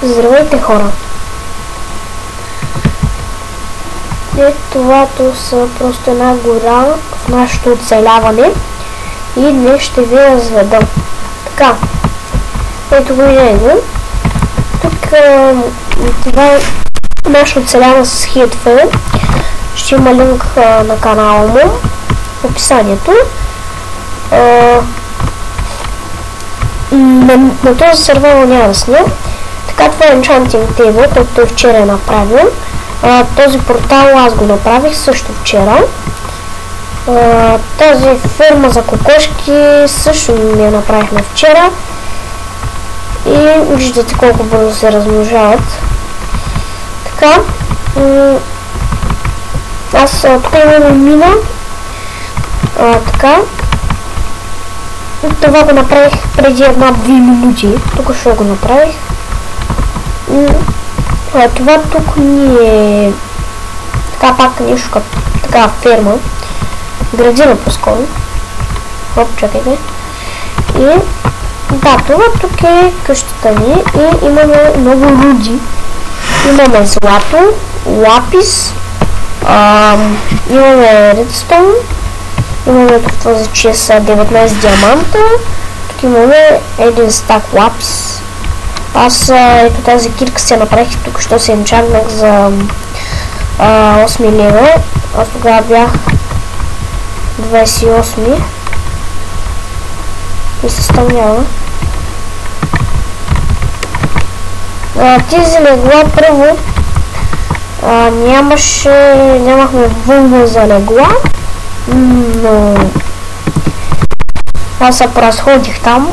Здравейте, хора! Това са просто една гора в нашето оцеляване и днес ще ви разведа. Така, ето го и него. Тук това е нашето оцеляване с Hitfail. Ще има линк на канала му в описанието. На този сервер няма да сня. Така, това е Enchanting Table, който вчера е направил. Този портал аз го направих също вчера. Тази ферма за кокошки също ми я направихме вчера. И виждате колко бързо се размножават. Така. Аз тук имам мина. Така. Това го направих преди 1-2 минути. Тук ще го направих. Това тук ни е така пак нещо като такава ферма. Градина по-скоро. Хоп, чакайте. И да, това тук е къщата ни и имаме много руди. Имаме злато, лапис, имаме редстоун, имаме това за че са 19 диаманта, тук имаме един стак лапис. Аз ето тази кирка се направих тук, що се енчантнах за 8 лева. Аз тогава бях 28 и се стълнява. Тези легла първо нямахме вълна за легла, но аз се поразходих там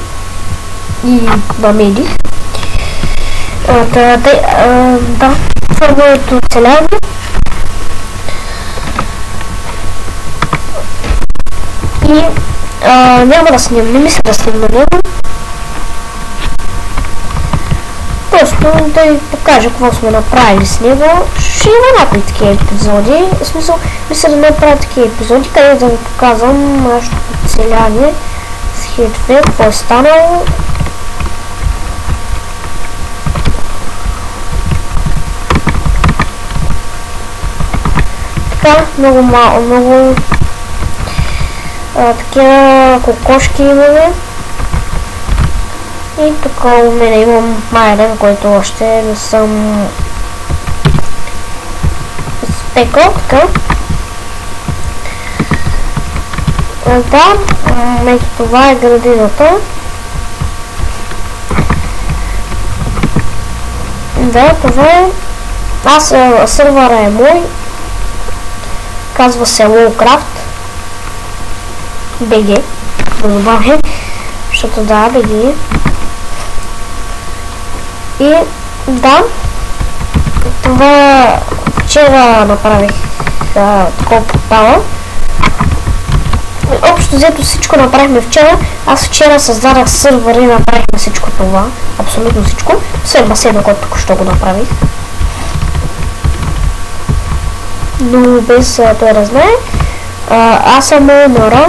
и намерих. Да, това е моето оцеляване. И няма да снимам, не мисля да снимам на него. Просто да ви покажа какво сме направили с него. Ще има някои такива епизоди. В смисъл, мисля да направя такива епизоди, където да ви показвам нашето оцеляване с Hitfail, какво е станало. Много такива кокошки имаме. И тук у мен имам майден, който още не съм спекал. Така. Да, ето това е градината. Да, това е. Сървъра е мой. Казва се Lowcraft BG. Да добавя, защото да, BG. И да, това вчера направих такова портала. Общо взето всичко направихме вчера. Аз вчера създадах сървър и направихме всичко това. Абсолютно всичко. Освен басейна, който току-що го направих. Но без той да знае. Аз съм Нора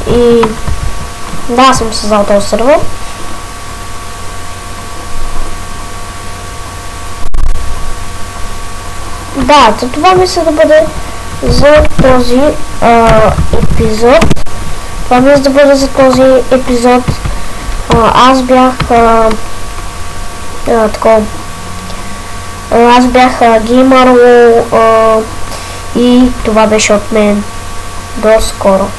и да, аз съм създал този сървър. Да, това мисля да бъде за този епизод. Това мисля да бъде за този епизод. Аз бях аз бях Геймър и това беше от мен. До скоро.